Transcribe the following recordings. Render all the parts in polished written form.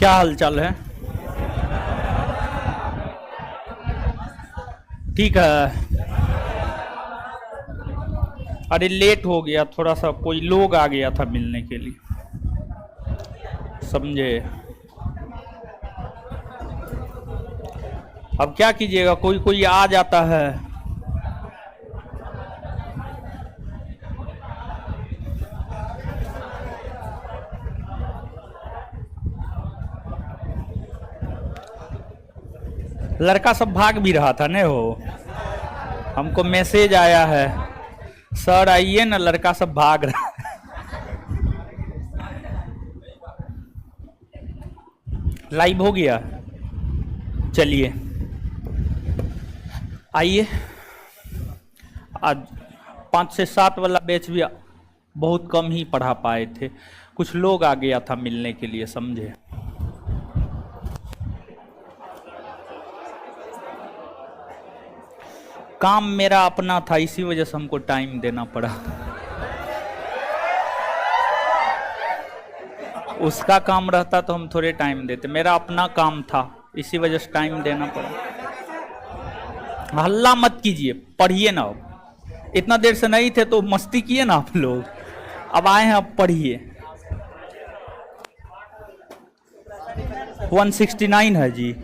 क्या हालचाल है? ठीक है। अरे लेट हो गया थोड़ा सा, कोई लोग आ गया था मिलने के लिए, समझे? अब क्या कीजिएगा, कोई कोई आ जाता है। लड़का सब भाग भी रहा था ने हो, हमको मैसेज आया है, सर आइए ना, लड़का सब भाग रहा है। लाइव हो गया, चलिए आइए। आज 5 से 7 वाला बैच भी बहुत कम ही पढ़ा पाए थे, कुछ लोग आ गया था मिलने के लिए, समझे? काम मेरा अपना था, इसी वजह से हमको टाइम देना पड़ा। उसका काम रहता तो हम थोड़े टाइम देते, मेरा अपना काम था, इसी वजह से टाइम देना पड़ा। हल्ला मत कीजिए, पढ़िए ना। अब इतना देर से नहीं थे तो मस्ती किए ना आप लोग, अब आए हैं, अब पढ़िए। 169 है जी,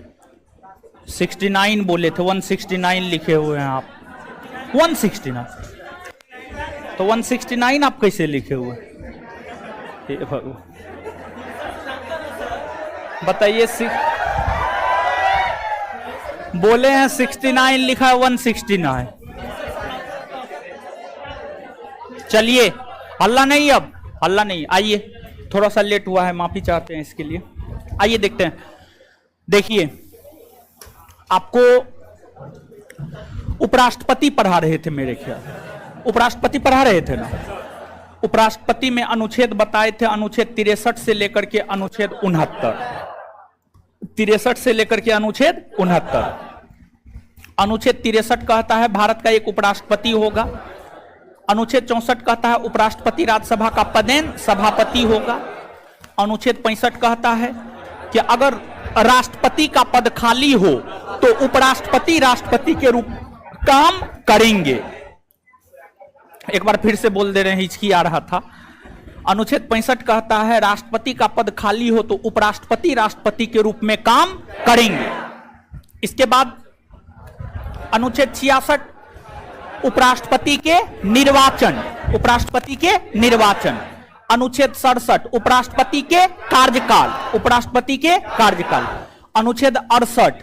69 बोले थे, 169 लिखे हुए हैं आप। 169 तो 169 आप कैसे लिखे हुए? हे भगवान, बताइए। बोले हैं 69 लिखा है, 169। चलिए, हल्ला नहीं, अब हल्ला नहीं। आइए, थोड़ा सा लेट हुआ है, माफी चाहते हैं इसके लिए। आइए देखते हैं। देखिए, आपको उपराष्ट्रपति पढ़ा रहे थे मेरे ख्याल, उपराष्ट्रपति पढ़ा रहे थे ना। उपराष्ट्रपति में अनुच्छेद बताए थे, अनुच्छेद 63 से लेकर के अनुच्छेद 69। 63 से लेकर के अनुच्छेद 69। अनुच्छेद 63 कहता है भारत का एक उपराष्ट्रपति होगा। अनुच्छेद 64 कहता है उपराष्ट्रपति राज्यसभा का पदेन सभापति होगा। अनुच्छेद 65 कहता है कि अगर राष्ट्रपति का पद खाली हो तो उपराष्ट्रपति राष्ट्रपति के रूप काम करेंगे। एक बार फिर से बोल दे रहे हैं, हिचकी आ रहा था। अनुच्छेद 65 कहता है राष्ट्रपति का पद खाली हो तो उपराष्ट्रपति राष्ट्रपति के रूप में काम करेंगे। इसके बाद अनुच्छेद 66 उपराष्ट्रपति के निर्वाचन, उपराष्ट्रपति के निर्वाचन। अनुच्छेद 67 उपराष्ट्रपति के कार्यकाल, उपराष्ट्रपति के कार्यकाल। अनुच्छेद 68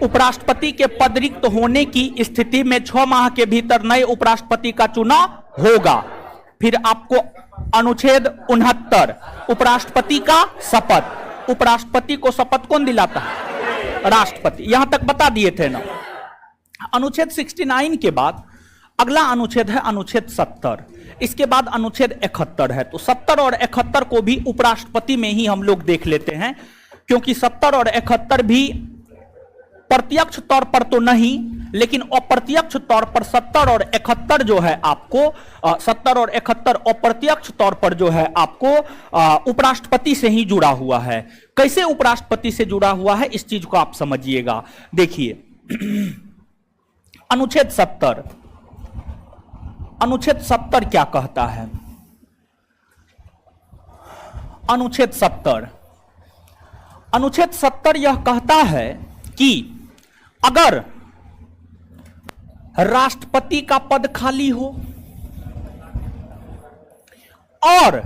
उपराष्ट्रपति के पद रिक्त होने की स्थिति में 6 माह के भीतर नए उपराष्ट्रपति का चुनाव होगा। फिर आपको अनुच्छेद 69 उपराष्ट्रपति का शपथ, उपराष्ट्रपति को शपथ कौन दिलाता है? राष्ट्रपति। यहां तक बता दिए थे ना। अनुच्छेद 69 के बाद अगला अनुच्छेद है अनुच्छेद 70। इसके बाद अनुच्छेद 71 है। तो 70 और 71 को भी उपराष्ट्रपति में ही हम लोग देख लेते हैं, क्योंकि 70 और 71 भी प्रत्यक्ष तौर पर तो नहीं, लेकिन अप्रत्यक्ष तौर पर 70 और 71 जो है आपको 70 और 71 अप्रत्यक्ष तौर पर जो है आपको उपराष्ट्रपति से ही जुड़ा हुआ है। कैसे उपराष्ट्रपति से जुड़ा हुआ है, इस चीज को आप समझिएगा। देखिए, अनुच्छेद 70, अनुच्छेद 70 क्या कहता है? अनुच्छेद 70, अनुच्छेद 70 यह कहता है कि अगर राष्ट्रपति का पद खाली हो और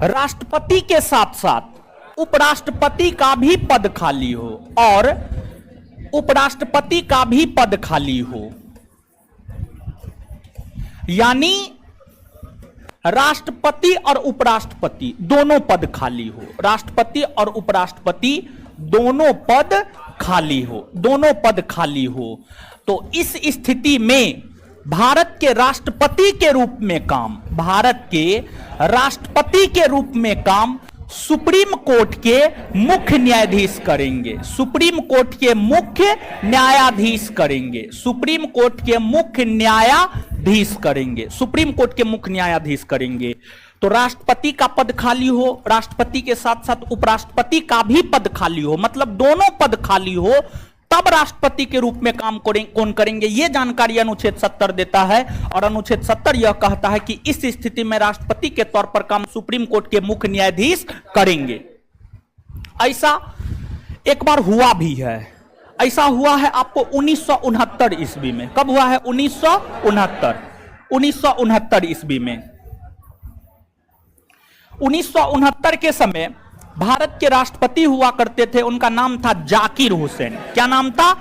राष्ट्रपति के साथ साथ उपराष्ट्रपति का भी पद खाली हो, और उपराष्ट्रपति का भी पद खाली हो, यानी राष्ट्रपति और उपराष्ट्रपति दोनों पद खाली हो, राष्ट्रपति और उपराष्ट्रपति दोनों पद खाली हो, दोनों पद खाली हो, तो इस स्थिति में भारत के राष्ट्रपति के रूप में काम, भारत के राष्ट्रपति के रूप में काम सुप्रीम कोर्ट के मुख्य न्यायाधीश करेंगे, सुप्रीम कोर्ट के मुख्य न्यायाधीश करेंगे, सुप्रीम कोर्ट के मुख्य न्यायाधीश करेंगे, सुप्रीम कोर्ट के मुख्य न्यायाधीश करेंगे। तो राष्ट्रपति का पद खाली हो, राष्ट्रपति के साथ साथ उपराष्ट्रपति का भी पद खाली हो, मतलब दोनों पद खाली हो, तब राष्ट्रपति के रूप में काम कौन करेंगे, यह जानकारी अनुच्छेद 70 देता है। और अनुच्छेद 70 यह कहता है कि इस स्थिति में राष्ट्रपति के तौर पर काम सुप्रीम कोर्ट के मुख्य न्यायाधीश करेंगे। ऐसा एक बार हुआ भी है, ऐसा हुआ है आपको 1969 ईस्वी में। कब हुआ है? 1969 ईस्वी में। 1969 के समय भारत के राष्ट्रपति हुआ करते थे, उनका नाम था जाकिर हुसैन। क्या नाम था?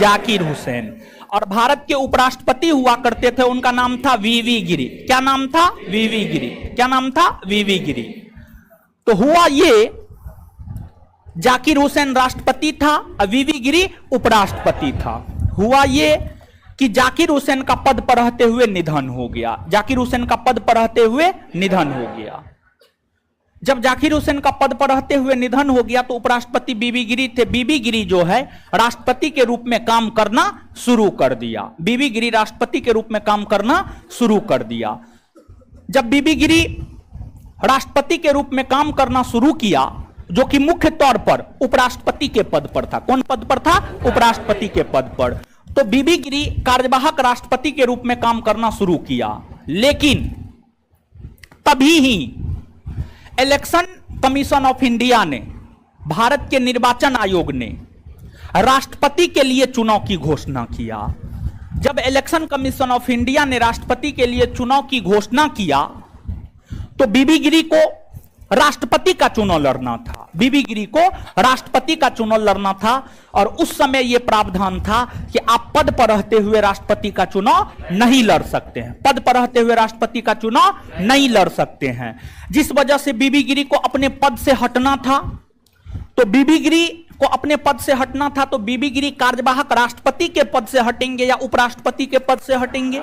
जाकिर हुसैन। और भारत के उपराष्ट्रपति हुआ करते थे, उनका नाम था वीवी गिरी। क्या नाम था? वीवी गिरी। क्या नाम था? वीवी गिरी। तो हुआ ये, जाकिर हुसैन राष्ट्रपति था और वीवी गिरी उपराष्ट्रपति था। हुआ ये कि जाकिर हुसैन का पद पर रहते हुए निधन हो गया। जाकिर हुसैन का पद पर रहते हुए निधन हो गया। जब जाकिर हुसैन का पद पर रहते हुए निधन हो गया तो उपराष्ट्रपति बीबी गिरी थे। बीबी गिरी जो है राष्ट्रपति के रूप में काम करना शुरू कर दिया। बीबी गिरी राष्ट्रपति के रूप में काम करना शुरू कर दिया। जब बीबी गिरी राष्ट्रपति के रूप में काम करना शुरू किया, जो कि मुख्य तौर पर उपराष्ट्रपति के पद पर था। कौन पद पर था? उपराष्ट्रपति के पद पर। तो बीबी गिरी कार्यवाहक राष्ट्रपति के रूप में काम करना शुरू किया, लेकिन तभी ही इलेक्शन कमीशन ऑफ इंडिया ने, भारत के निर्वाचन आयोग ने राष्ट्रपति के लिए चुनाव की घोषणा किया। जब इलेक्शन कमीशन ऑफ इंडिया ने राष्ट्रपति के लिए चुनाव की घोषणा किया तो बीबी गिरी को राष्ट्रपति का चुनाव लड़ना था। बीबी गिरी को राष्ट्रपति का चुनाव लड़ना था और उस समय यह प्रावधान था कि आप पद पर रहते हुए राष्ट्रपति का चुनाव नहीं लड़ सकते हैं। पद पर रहते हुए राष्ट्रपति का चुनाव नहीं लड़ सकते हैं, जिस वजह से बीबी गिरी को अपने पद से हटना था। तो बीबी गिरी को अपने पद से हटना था, तो बीबी गिरी कार्यवाहक राष्ट्रपति के पद से हटेंगे या उपराष्ट्रपति के पद से हटेंगे?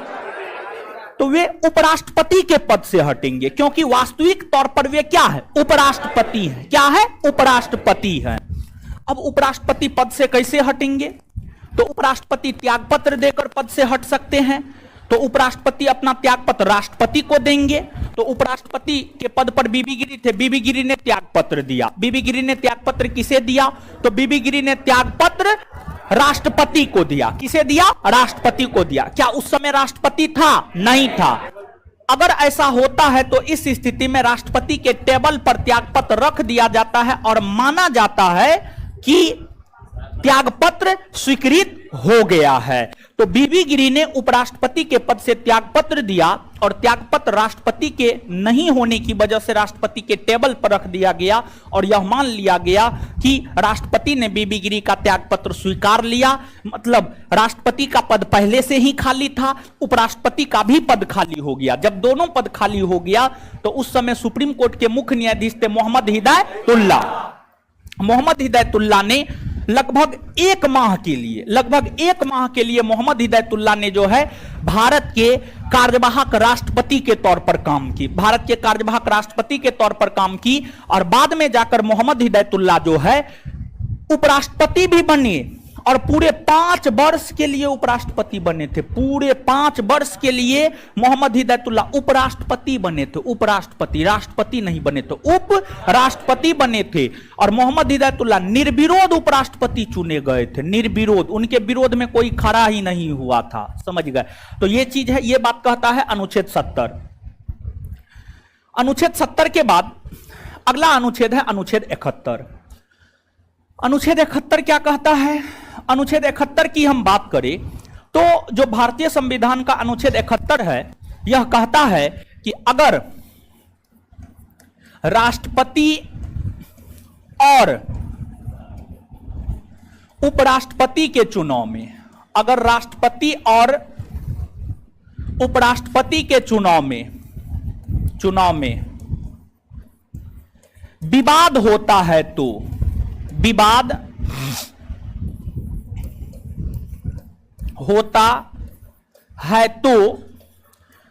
तो वे उपराष्ट्रपति के पद से हटेंगे, क्योंकि वास्तविक तौर पर वे क्या है? उपराष्ट्रपति हैं। क्या है? उपराष्ट्रपति हैं। अब उपराष्ट्रपति पद से कैसे हटेंगे? तो उपराष्ट्रपति त्यागपत्र देकर पद से हट सकते हैं। तो उपराष्ट्रपति अपना त्यागपत्र राष्ट्रपति को देंगे। तो उपराष्ट्रपति के पद पर बीबी गिरी थे, बीबी गिरी ने त्यागपत्र दिया। बीबी गिरी ने त्यागपत्र किसे दिया? तो बीबी गिरी ने त्यागपत्र राष्ट्रपति को दिया। किसे दिया? राष्ट्रपति को दिया। क्या उस समय राष्ट्रपति था? नहीं था। अगर ऐसा होता है तो इस स्थिति में राष्ट्रपति के टेबल पर त्यागपत्र रख दिया जाता है और माना जाता है कि त्यागपत्र स्वीकृत हो गया है। तो बीबी गिरी ने उपराष्ट्रपति के पद से त्यागपत्र दिया और त्यागपत्र राष्ट्रपति के नहीं होने की वजह से राष्ट्रपति के टेबल पर रख दिया गया और यह मान लिया गया कि राष्ट्रपति ने बीबी गिरी का त्यागपत्र स्वीकार लिया। मतलब राष्ट्रपति का पद पहले से ही खाली था, उपराष्ट्रपति का भी पद खाली हो गया। जब दोनों पद खाली हो गया तो उस समय सुप्रीम कोर्ट के मुख्य न्यायाधीश थे मोहम्मद हिदायतुल्लाह। मोहम्मद हिदायतुल्लाह ने लगभग एक माह के लिए मोहम्मद हिदायतुल्लाह ने जो है भारत के कार्यवाहक राष्ट्रपति के तौर पर काम की। भारत के कार्यवाहक राष्ट्रपति के तौर पर काम की और बाद में जाकर मोहम्मद हिदायतुल्लाह जो है उपराष्ट्रपति भी बने और पूरे 5 वर्ष के लिए उपराष्ट्रपति बने थे। पूरे 5 वर्ष के लिए मोहम्मद हिदायतुल्लाह उपराष्ट्रपति बने थे। उपराष्ट्रपति, राष्ट्रपति नहीं बने थे, उपराष्ट्रपति बने थे। और मोहम्मद हिदायतुल्लाह निर्विरोध उपराष्ट्रपति चुने गए थे। निर्विरोध, उनके विरोध में कोई खड़ा ही नहीं हुआ था। समझ गए? तो ये चीज है, ये बात कहता है अनुच्छेद 70। अनुच्छेद 70 के बाद अगला अनुच्छेद है अनुच्छेद 71। अनुच्छेद 71 क्या कहता है? अनुच्छेद 71 की हम बात करें तो जो भारतीय संविधान का अनुच्छेद 71 है यह कहता है कि अगर राष्ट्रपति और उपराष्ट्रपति के चुनाव में, अगर राष्ट्रपति और उपराष्ट्रपति के चुनाव में विवाद होता है तो विवाद होता है तो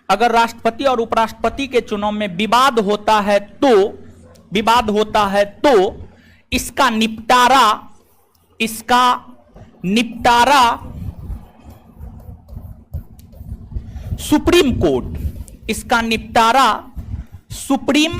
अगर राष्ट्रपति और उपराष्ट्रपति के चुनाव में विवाद होता है तो इसका निपटारा सुप्रीम कोर्ट, इसका निपटारा सुप्रीम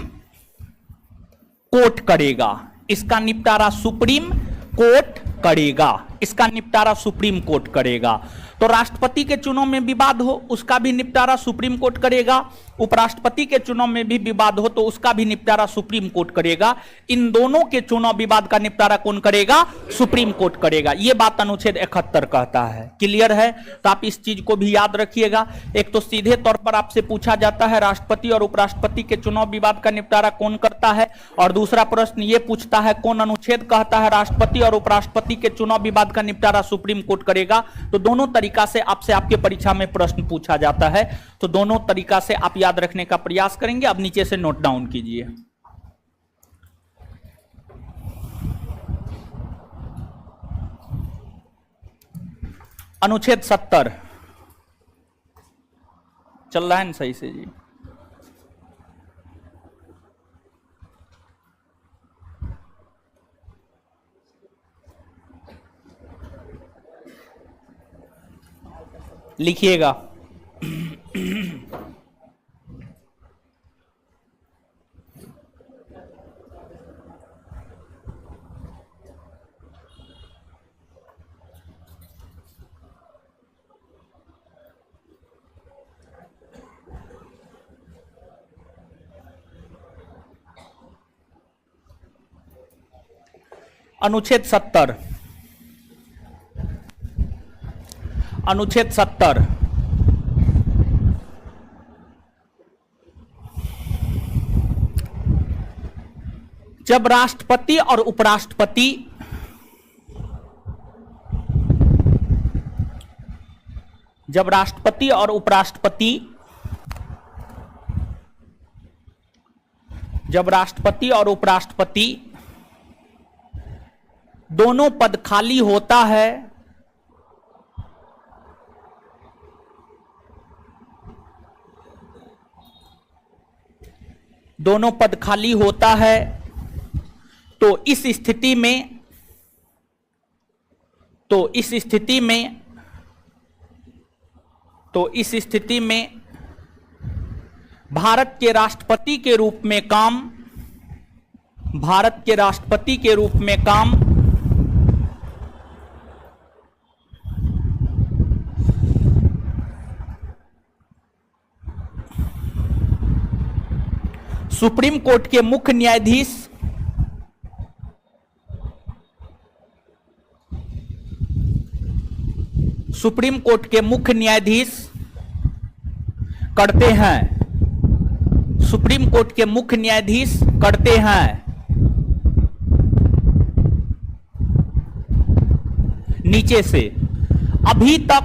कोर्ट करेगा, इसका निपटारा सुप्रीम कोर्ट करेगा, इसका निपटारा सुप्रीम कोर्ट करेगा। तो राष्ट्रपति के चुनाव में विवाद हो उसका भी निपटारा सुप्रीम कोर्ट करेगा, उपराष्ट्रपति के चुनाव में भी विवाद हो तो उसका भी निपटारा सुप्रीम कोर्ट करेगा। इन दोनों के चुनाव विवाद का निपटारा कौन करेगा? सुप्रीम कोर्ट करेगा। यह बात अनुच्छेद 71 कहता है। क्लियर है? तो आप इस चीज को भी याद रखिएगा। एक तो सीधे तौर पर आपसे पूछा जाता है राष्ट्रपति और उपराष्ट्रपति के चुनाव विवाद का निपटारा कौन करता है, और दूसरा प्रश्न यह पूछता है कौन अनुच्छेद कहता है राष्ट्रपति और उपराष्ट्रपति के चुनाव विवाद का निपटारा सुप्रीम कोर्ट करेगा। तो दोनों तरीका से आपसे आपके परीक्षा में प्रश्न पूछा जाता है, तो दोनों तरीका से आप याद रखने का प्रयास करेंगे। अब नीचे से नोट डाउन कीजिए। अनुच्छेद 70 चल रहा है ना सही से जी? लिखिएगा। अनुच्छेद 70, अनुच्छेद 70 जब राष्ट्रपति और उपराष्ट्रपति जब राष्ट्रपति और उपराष्ट्रपति जब राष्ट्रपति और उपराष्ट्रपति दोनों पद खाली होता है दोनों पद खाली होता है तो इस स्थिति में तो इस स्थिति में तो इस स्थिति में भारत के राष्ट्रपति के रूप में काम भारत के राष्ट्रपति के रूप में काम सुप्रीम कोर्ट के मुख्य न्यायाधीश सुप्रीम कोर्ट के मुख्य न्यायाधीश करते हैं सुप्रीम कोर्ट के मुख्य न्यायाधीश करते हैं। नीचे से अभी तक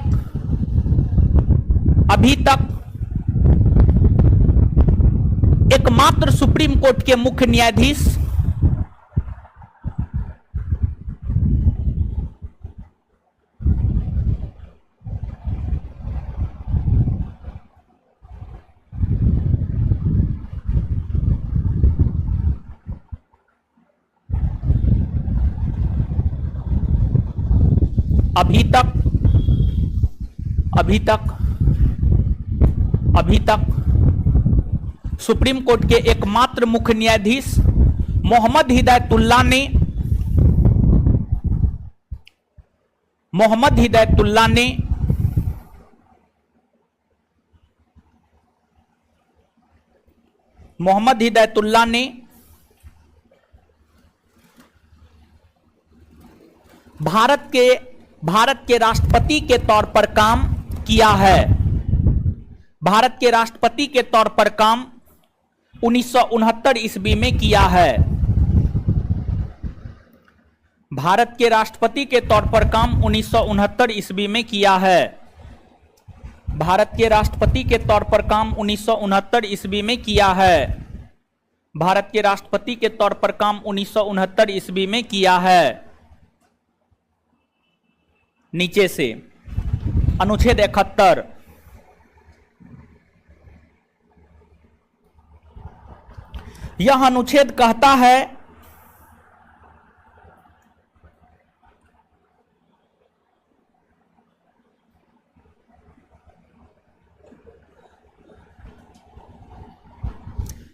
एकमात्र सुप्रीम कोर्ट के मुख्य न्यायाधीश अभी तक सुप्रीम कोर्ट के एकमात्र मुख्य न्यायाधीश मोहम्मद हिदायतुल्लाह ने भारत के राष्ट्रपति के तौर पर काम किया है। भारत के राष्ट्रपति के तौर पर काम 1969 ईस्वी में किया है। भारत के राष्ट्रपति के तौर पर काम 1969 ईस्वी में किया है। भारत के राष्ट्रपति के तौर पर काम 1969 ईस्वी में किया है। भारत के राष्ट्रपति के तौर पर काम 1969 ईस्वी में किया है। नीचे से अनुच्छेद 71 यह अनुच्छेद कहता है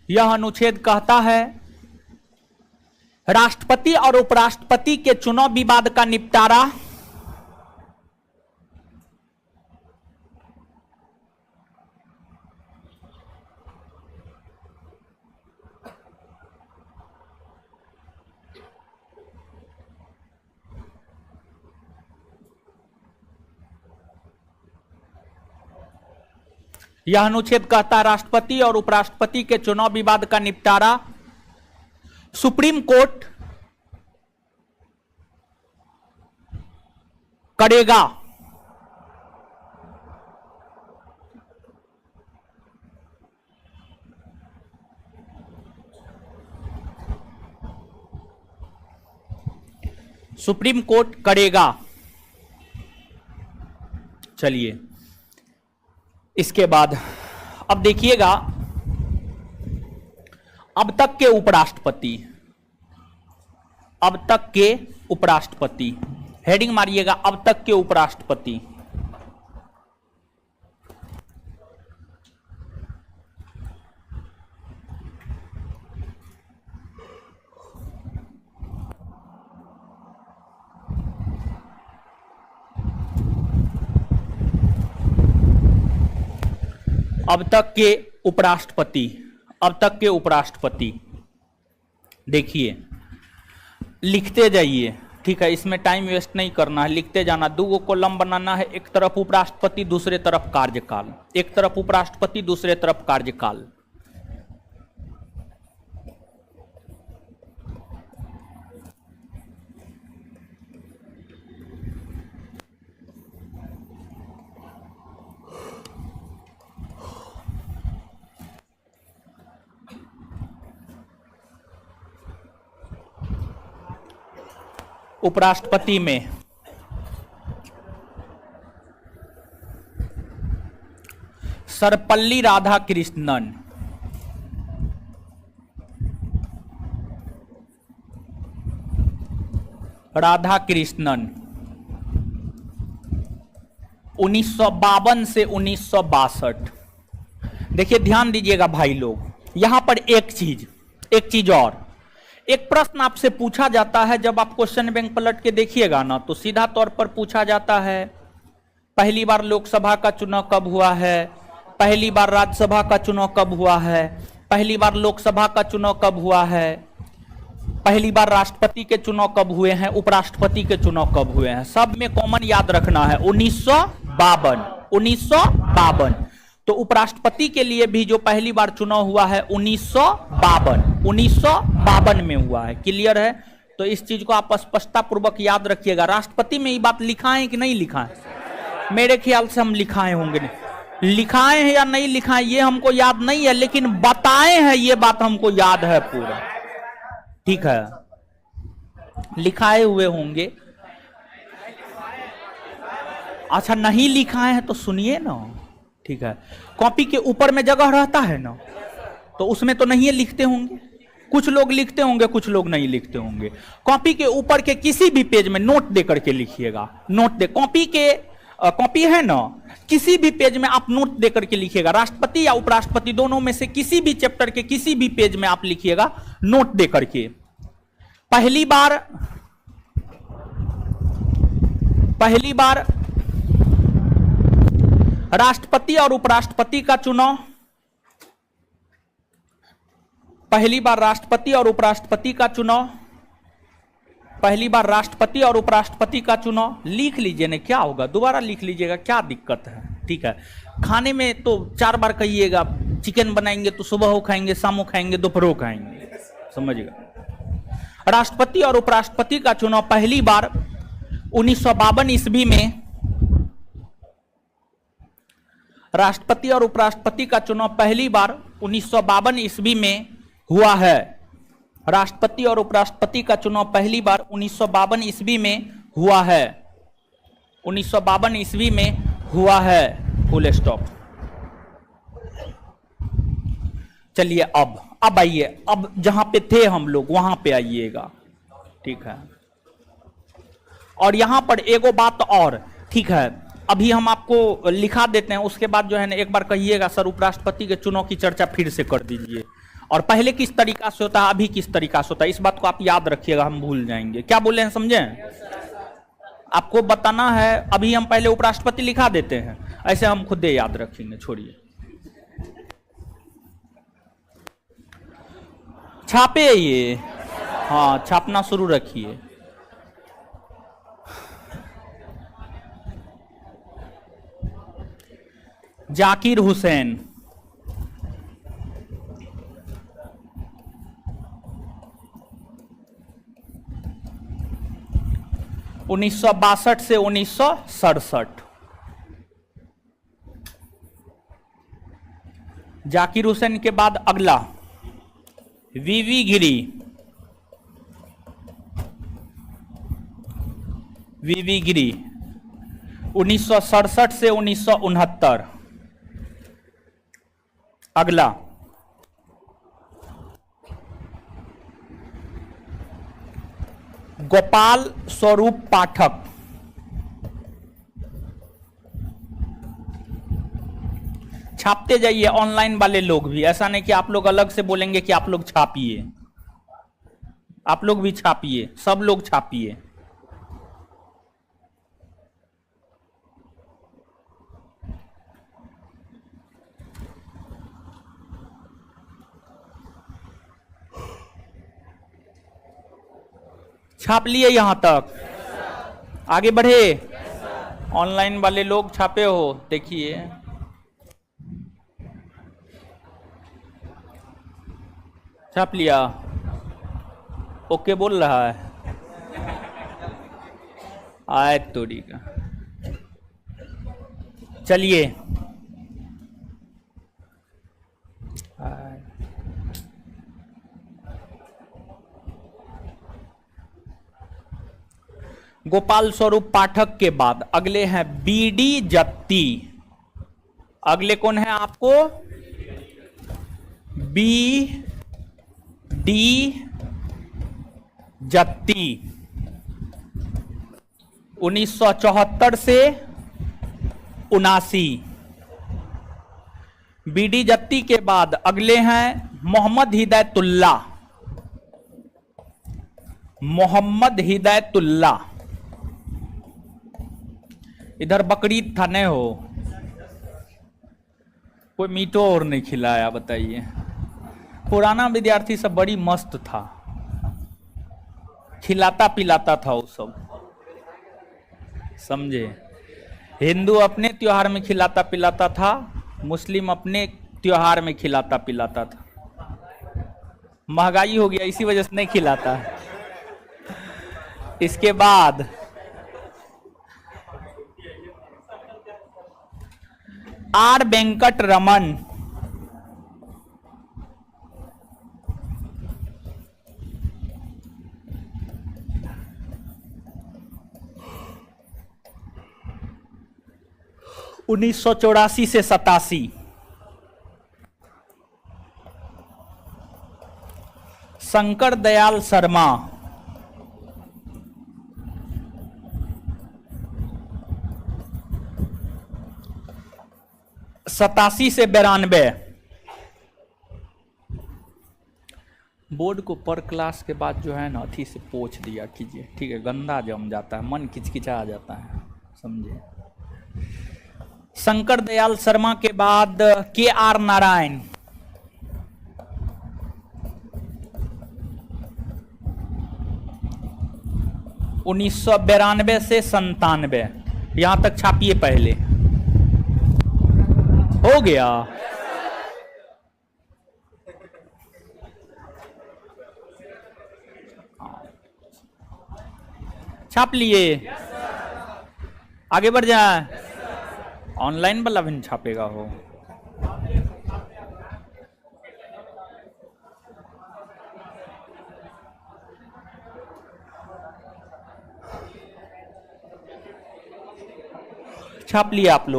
यह अनुच्छेद कहता है राष्ट्रपति और उपराष्ट्रपति के चुनाव विवाद का निपटारा यह अनुच्छेद कहता है राष्ट्रपति और उपराष्ट्रपति के चुनाव विवाद का निपटारा सुप्रीम कोर्ट करेगा। सुप्रीम कोर्ट करेगा। चलिए इसके बाद अब देखिएगा, अब तक के उपराष्ट्रपति, हेडिंग मारिएगा, अब तक के उपराष्ट्रपति। अब तक के उपराष्ट्रपति देखिए, लिखते जाइए, ठीक है, इसमें टाइम वेस्ट नहीं करना है, लिखते जाना। 2 कॉलम बनाना है, एक तरफ उपराष्ट्रपति दूसरे तरफ कार्यकाल, एक तरफ उपराष्ट्रपति दूसरे तरफ कार्यकाल। उपराष्ट्रपति में सर्वपल्ली राधाकृष्णन, राधाकृष्णन 1952 से 1962। देखिए ध्यान दीजिएगा भाई लोग, यहां पर एक चीज और, एक प्रश्न आपसे पूछा जाता है जब आप क्वेश्चन बैंक पलट के देखिएगा ना, तो सीधा तौर पर पूछा जाता है पहली बार लोकसभा का चुनाव कब हुआ है, पहली बार राज्यसभा का चुनाव कब हुआ है, पहली बार लोकसभा का चुनाव कब हुआ है, पहली बार राष्ट्रपति के चुनाव कब हुए हैं, उपराष्ट्रपति के चुनाव कब हुए हैं। सब में कॉमन याद रखना है 1952। तो उपराष्ट्रपति के लिए भी जो पहली बार चुनाव हुआ है 1952 में हुआ है। क्लियर है? तो इस चीज को आप स्पष्टता पूर्वक याद रखिएगा। राष्ट्रपति में ये बात लिखा है कि नहीं लिखा है? मेरे ख्याल से हम लिखाए होंगे, नहीं लिखाए हैं या नहीं लिखाए ये हमको याद नहीं है, लेकिन बताए हैं ये बात हमको याद है पूरा। ठीक है, लिखाए हुए होंगे। अच्छा नहीं लिखाए हैं तो सुनिए ना, ठीक है, कॉपी के ऊपर में जगह रहता है ना, तो उसमें तो नहीं लिखते होंगे, कुछ लोग लिखते होंगे कुछ लोग नहीं लिखते होंगे। कॉपी के ऊपर के किसी भी पेज में नोट दे करके लिखिएगा, नोट दे, कॉपी है ना, किसी भी पेज में आप नोट दे करके लिखिएगा। राष्ट्रपति या उपराष्ट्रपति दोनों में से किसी भी चैप्टर के किसी भी पेज में आप लिखिएगा नोट दे करके। पहली बार राष्ट्रपति और उपराष्ट्रपति का चुनाव, पहली बार राष्ट्रपति और उपराष्ट्रपति का चुनाव, पहली बार राष्ट्रपति और उपराष्ट्रपति का चुनाव। लिख लीजिए ना, क्या होगा, दोबारा लिख लीजिएगा, क्या दिक्कत है। ठीक है, खाने में तो 4 बार कहिएगा, चिकन बनाएंगे तो सुबह हो खाएंगे, शाम को खाएंगे, दोपहर को खाएंगे, समझिएगा। राष्ट्रपति और उपराष्ट्रपति का चुनाव पहली बार 1952 ईस्वी में, राष्ट्रपति और उपराष्ट्रपति का चुनाव पहली बार 1952 ईस्वी में हुआ है। राष्ट्रपति और उपराष्ट्रपति का चुनाव पहली बार 1952 ईस्वी में हुआ है, 1952 ईस्वी में हुआ है, फुल स्टॉप। चलिए अब आइए, अब जहां पे थे हम लोग वहां पे आइएगा, ठीक है। और यहां पर एगो बात और, ठीक है, अभी हम आपको लिखा देते हैं, उसके बाद जो है ना एक बार कहिएगा सर उपराष्ट्रपति के चुनाव की चर्चा फिर से कर दीजिए। और पहले किस तरीका से होता है, अभी किस तरीका से होता है, इस बात को आप याद रखिएगा, हम भूल जाएंगे। क्या बोले हैं, समझे? आपको बताना है, अभी हम पहले उपराष्ट्रपति लिखा देते हैं, ऐसे हम खुद ही याद रखेंगे, छोड़िए। छापे ये, हाँ छापना शुरू रखिए। जाकिर हुसैन, उन्नीस सौ 62 से 1967। जाकिर हुसैन के बाद अगला वीवी गिरी, वीवी गिरी 1967 से 1969। अगला गोपाल स्वरूप पाठक, छापते जाइए ऑनलाइन वाले लोग भी, ऐसा नहीं कि आप लोग अलग से बोलेंगे कि आप लोग छापिए, आप लोग भी छापिए, सब लोग छापिए। छाप लिए यहां तक, आगे बढ़े। ऑनलाइन वाले लोग छापे हो, देखिए छाप लिया, ओके बोल रहा है, आए तोड़ी का। चलिए गोपाल स्वरूप पाठक के बाद अगले हैं बीडी जत्ती। अगले कौन है आपको? बी डी जत्ती, 1974 से 79। बीडी जत्ती के बाद अगले हैं मोहम्मद हिदायतुल्ला, मोहम्मद हिदायतुल्ला। इधर बकरीद था, नहीं हो कोई मीठो और नहीं खिलाया, बताइए। पुराना विद्यार्थी सब बड़ी मस्त था, खिलाता पिलाता था वो सब, समझे। हिंदू अपने त्योहार में खिलाता पिलाता था, मुस्लिम अपने त्योहार में खिलाता पिलाता था। महंगाई हो गया, इसी वजह से नहीं खिलाता। इसके बाद आर वेंकट रमन, उन्नीस सौ 84 से 87। शंकर दयाल शर्मा, 87 से 92। बोर्ड को पर क्लास के बाद जो है ना अथी से पोंछ दिया कीजिए, ठीक है, गंदा जम जाता है, मन किचकिचा जाता है, समझे। शंकर दयाल शर्मा के बाद के आर नारायण, उन्नीस सौ 92 से 97। यहां तक छापिए, पहले हो गया। छाप लिए, आगे बढ़ जाए। ऑनलाइन वाला भी छापेगा हो। छाप लिए आप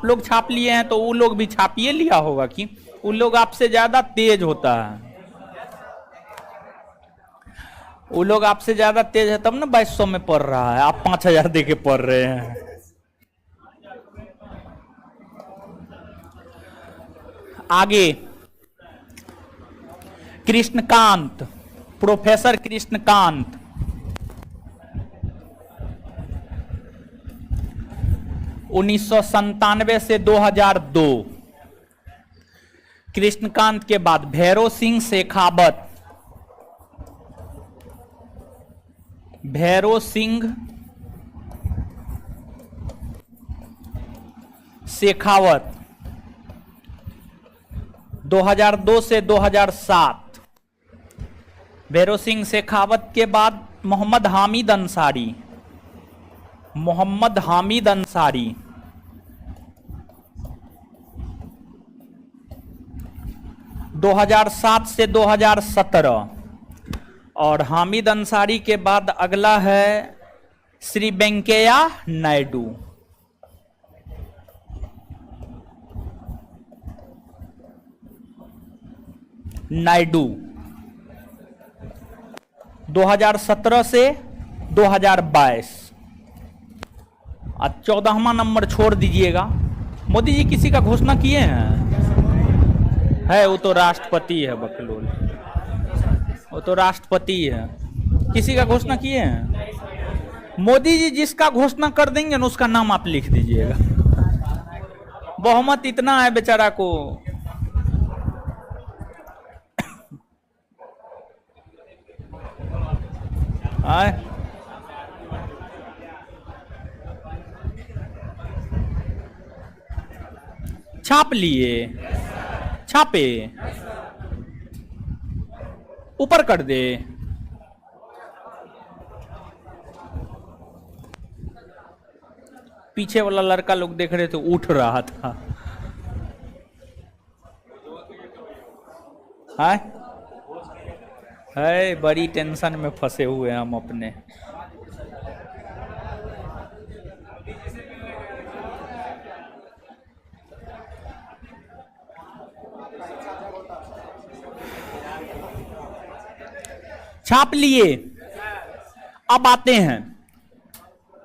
लोग छाप लिए हैं, तो वो लोग भी छापिए लिया होगा कि उन लोग आपसे ज्यादा तेज होता है। वो लोग आपसे ज्यादा तेज है, तब ना 2200 में पढ़ रहा है, आप 5000 दे के पढ़ रहे हैं। आगे कृष्णकांत, प्रोफेसर कृष्णकांत। उन्नीस सौ संतानवे से 2002। कृष्णकांत के बाद भैरव सिंह शेखावत, भैरव सिंह शेखावत 2002 से 2007। भैरव सिंह शेखावत के बाद मोहम्मद हामिद अंसारी, मोहम्मद हामिद अंसारी 2007 से 2017। और हामिद अंसारी के बाद अगला है श्री वेंकैया नायडू। नायडू 2017 से 2022। आज 14वां नंबर छोड़ दीजिएगा। मोदी जी किसी का घोषणा किए हैं? है, वो तो राष्ट्रपति है बकलोल, वो तो राष्ट्रपति है। किसी का घोषणा किए हैं? मोदी जी जिसका घोषणा कर देंगे ना उसका नाम आप लिख दीजिएगा। बहुमत इतना है बेचारा को। आए छाप लिए, छापे, ऊपर कर दे। पीछे वाला लड़का लोग देख रहे थे, उठ रहा था। है बड़ी टेंशन में फंसे हुए हम अपने। छाप लिए। अब आते हैं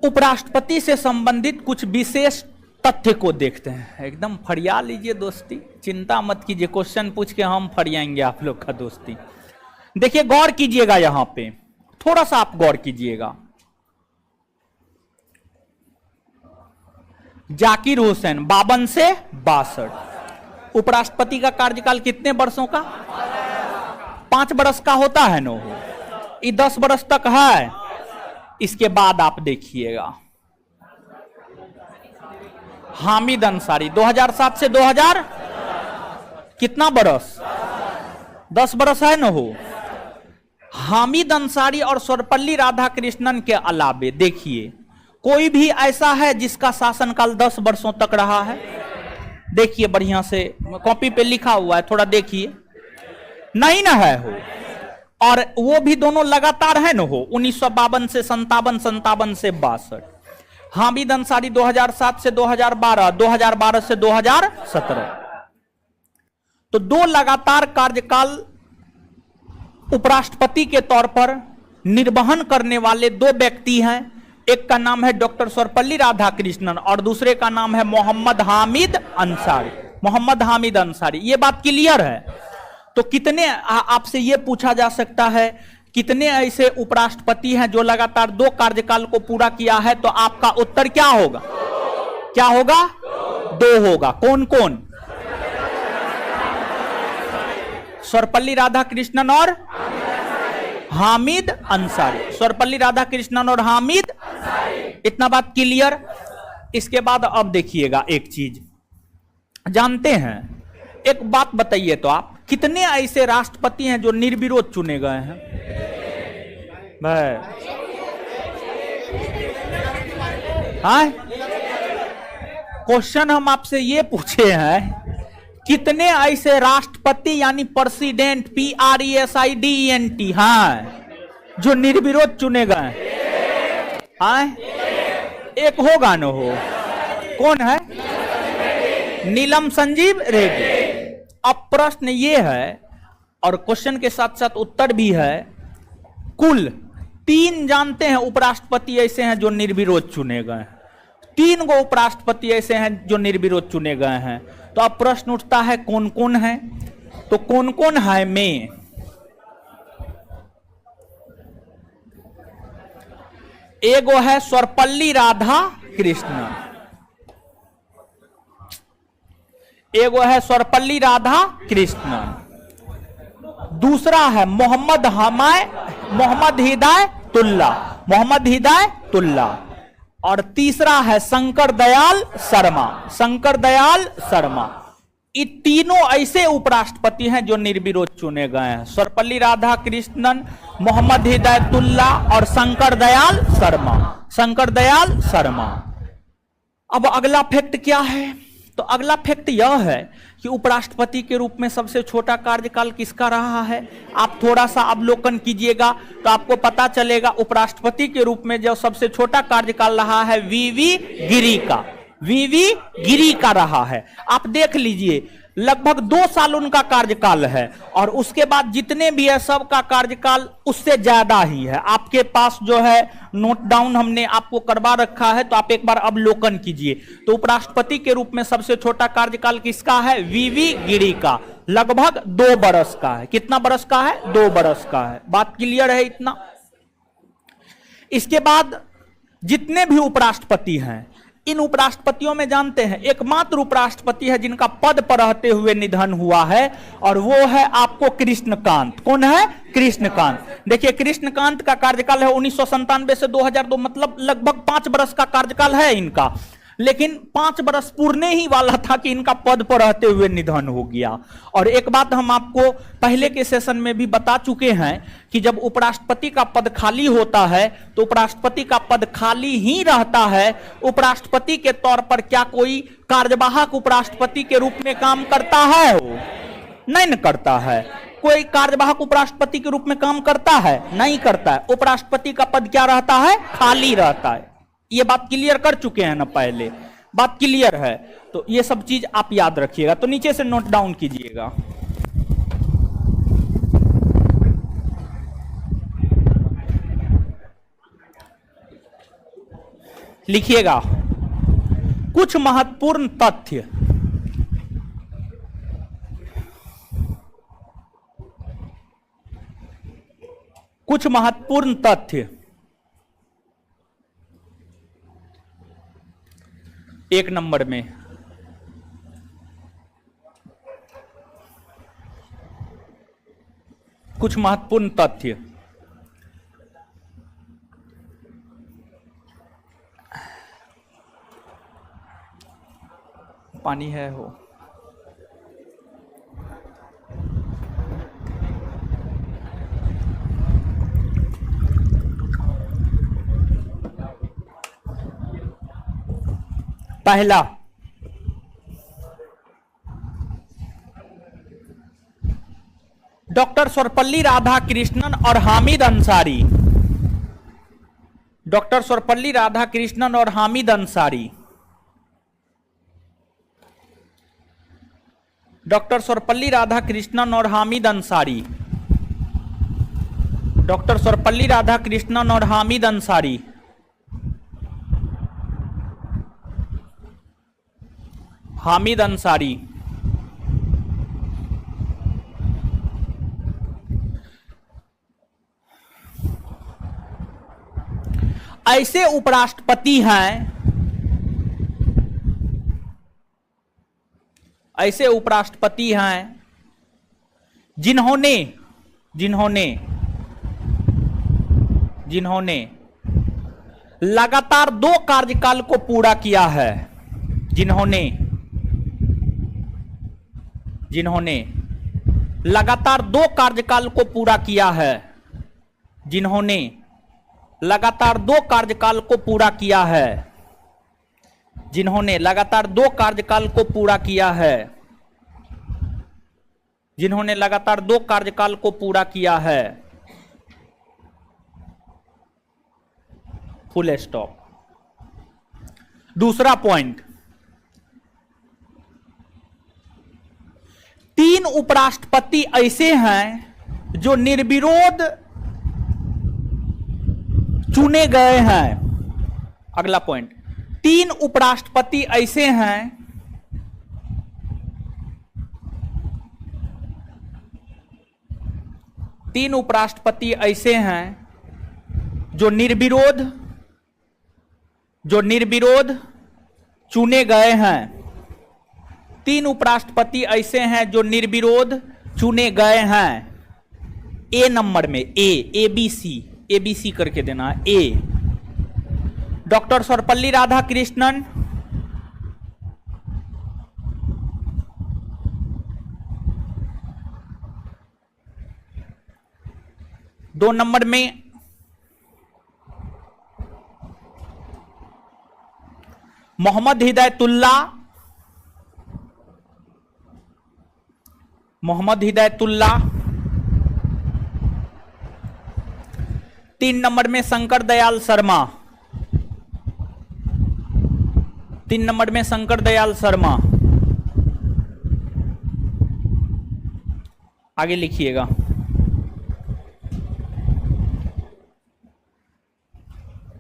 उपराष्ट्रपति से संबंधित कुछ विशेष तथ्य को देखते हैं। एकदम फरिया लीजिए दोस्ती, चिंता मत कीजिए, क्वेश्चन पूछ के हम फरियाएंगे आप लोग का दोस्ती। देखिए गौर कीजिएगा, यहां पे थोड़ा सा आप गौर कीजिएगा। जाकिर हुसैन 52 से 62। उपराष्ट्रपति का कार्यकाल कितने वर्षों का? 5 वर्ष का होता है नो, ये 10 वर्ष तक है। इसके बाद आप देखिएगा हामिद अंसारी 2007 से 2000 कितना बरस? 10 बरस है न हो। हामिद अंसारी और सर्वपल्ली राधाकृष्णन के अलावे देखिए कोई भी ऐसा है जिसका शासनकाल 10 वर्षों तक रहा है? देखिए बढ़िया से कॉपी पे लिखा हुआ है, थोड़ा देखिए। नहीं ना है हो। और वो भी दोनों लगातार है न हो, 1952 से 57, 57 से 62। हामिद अंसारी 2007 से 2012, 2012 से 2017। तो 2 लगातार कार्यकाल उपराष्ट्रपति के तौर पर निर्वहन करने वाले 2 व्यक्ति हैं। एक का नाम है डॉक्टर सर्वपल्ली राधाकृष्णन और दूसरे का नाम है मोहम्मद हामिद अंसारी। मोहम्मद हामिद अंसारी, ये बात क्लियर है। तो कितने, आपसे ये पूछा जा सकता है कितने ऐसे उपराष्ट्रपति हैं जो लगातार 2 कार्यकाल को पूरा किया है? तो आपका उत्तर क्या होगा? क्या होगा? 2 होगा। कौन कौन? सर्वपल्ली राधाकृष्णन और हामिद अंसारी। सर्वपल्ली राधाकृष्णन और हामिद, इतना बात क्लियर। इसके बाद अब देखिएगा एक चीज जानते हैं, एक बात बताइए तो आप, कितने ऐसे राष्ट्रपति हैं जो निर्विरोध चुने गए हैं? हाँ, क्वेश्चन हम आपसे ये पूछे हैं कितने ऐसे राष्ट्रपति यानी प्रेसिडेंट, PRESIDENT, हाँ, जो निर्विरोध चुने गए हैं? हाँ, एक होगा न हो। कौन है? नीलम संजीव रेड्डी। अब प्रश्न ये है और क्वेश्चन के साथ साथ उत्तर भी है, कुल 3 जानते हैं उपराष्ट्रपति ऐसे हैं जो निर्विरोध चुने गए हैं। 3 गो उपराष्ट्रपति ऐसे हैं जो निर्विरोध चुने गए हैं। तो अब प्रश्न उठता है कौन कौन है? तो कौन कौन है में एगो है सर्वपल्ली राधा कृष्णन, एगो है सर्वपल्ली राधा कृष्णन, दूसरा है मोहम्मद हिदायतुल्ला, मोहम्मद हिदायतुल्ला, और तीसरा है शंकर दयाल शर्मा, शंकर दयाल शर्मा। ये तीनों ऐसे उपराष्ट्रपति हैं जो निर्विरोध चुने गए हैं, सर्वपल्ली राधा कृष्णन, मोहम्मद हिदायतुल्ला और शंकर दयाल शर्मा, शंकर दयाल शर्मा। अब अगला फैक्ट क्या है? तो अगला फैक्ट यह है कि उपराष्ट्रपति के रूप में सबसे छोटा कार्यकाल किसका रहा है। आप थोड़ा सा अवलोकन कीजिएगा तो आपको पता चलेगा उपराष्ट्रपति के रूप में जो सबसे छोटा कार्यकाल रहा है वीवी गिरी का, वीवी गिरी का रहा है। आप देख लीजिए लगभग 2 साल उनका कार्यकाल है और उसके बाद जितने भी है सबका कार्यकाल उससे ज्यादा ही है। आपके पास जो है नोट डाउन हमने आपको करवा रखा है, तो आप एक बार अवलोकन कीजिए। तो उपराष्ट्रपति के रूप में सबसे छोटा कार्यकाल किसका है? वीवी गिरी का, लगभग 2 बरस का है। कितना बरस का है? 2 बरस का है। बात क्लियर है इतना? इसके बाद जितने भी उपराष्ट्रपति हैं, इन उपराष्ट्रपतियों में जानते हैं एकमात्र उपराष्ट्रपति है जिनका पद पर रहते हुए निधन हुआ है, और वो है आपको कृष्णकांत। कौन है? कृष्णकांत। देखिए कृष्णकांत का कार्यकाल है 1997 से 2002, मतलब लगभग 5 बरस का कार्यकाल है इनका। लेकिन 5 बरस पूरने ही वाला था कि इनका पद पर रहते हुए निधन हो गया। और एक बात हम आपको पहले के सेशन में भी बता चुके हैं कि जब उपराष्ट्रपति का पद खाली होता है तो उपराष्ट्रपति का पद खाली ही रहता है। उपराष्ट्रपति के तौर पर क्या कोई कार्यवाहक उपराष्ट्रपति के रूप में काम करता है? वो नहीं न करता है। कोई कार्यवाहक उपराष्ट्रपति के रूप में काम करता है? नहीं करता है। उपराष्ट्रपति का पद क्या रहता है? खाली रहता है। ये बात क्लियर कर चुके हैं ना, पहले बात क्लियर है। तो ये सब चीज आप याद रखिएगा। तो नीचे से नोट डाउन कीजिएगा। लिखिएगा कुछ महत्वपूर्ण तथ्य। कुछ महत्वपूर्ण तथ्य। 1 नंबर में कुछ महत्वपूर्ण तथ्य। पानी है हो। पहला, डॉक्टर सर्वपल्ली राधाकृष्णन और हामिद अंसारी, डॉक्टर सर्वपल्ली राधाकृष्णन और हामिद अंसारी, डॉक्टर सर्वपल्ली राधाकृष्णन और हामिद अंसारी, डॉक्टर सर्वपल्ली राधाकृष्णन और हामिद अंसारी, हामिद अंसारी ऐसे उपराष्ट्रपति हैं, ऐसे उपराष्ट्रपति हैं जिन्होंने जिन्होंने जिन्होंने लगातार 2 कार्यकाल को पूरा किया है, जिन्होंने जिन्होंने लगातार 2 कार्यकाल को पूरा किया है, जिन्होंने लगातार 2 कार्यकाल को पूरा किया है, जिन्होंने लगातार 2 कार्यकाल को पूरा किया है, जिन्होंने लगातार 2 कार्यकाल को पूरा किया है, फुल स्टॉप। दूसरा पॉइंट, 3 उपराष्ट्रपति ऐसे हैं जो निर्विरोध चुने गए हैं। अगला पॉइंट, 3 उपराष्ट्रपति ऐसे हैं तीन उपराष्ट्रपति ऐसे हैं जो निर्विरोध जो निर्विरोध चुने गए हैं। 3 उपराष्ट्रपति ऐसे हैं जो निर्विरोध चुने गए हैं। ए नंबर में, ए बी सी करके देना है। ए डॉक्टर सर्वपल्ली राधाकृष्णन, दो नंबर में मोहम्मद हिदायतुल्ला, 3 नंबर में शंकर दयाल शर्मा, 3 नंबर में शंकर दयाल शर्मा। आगे लिखिएगा।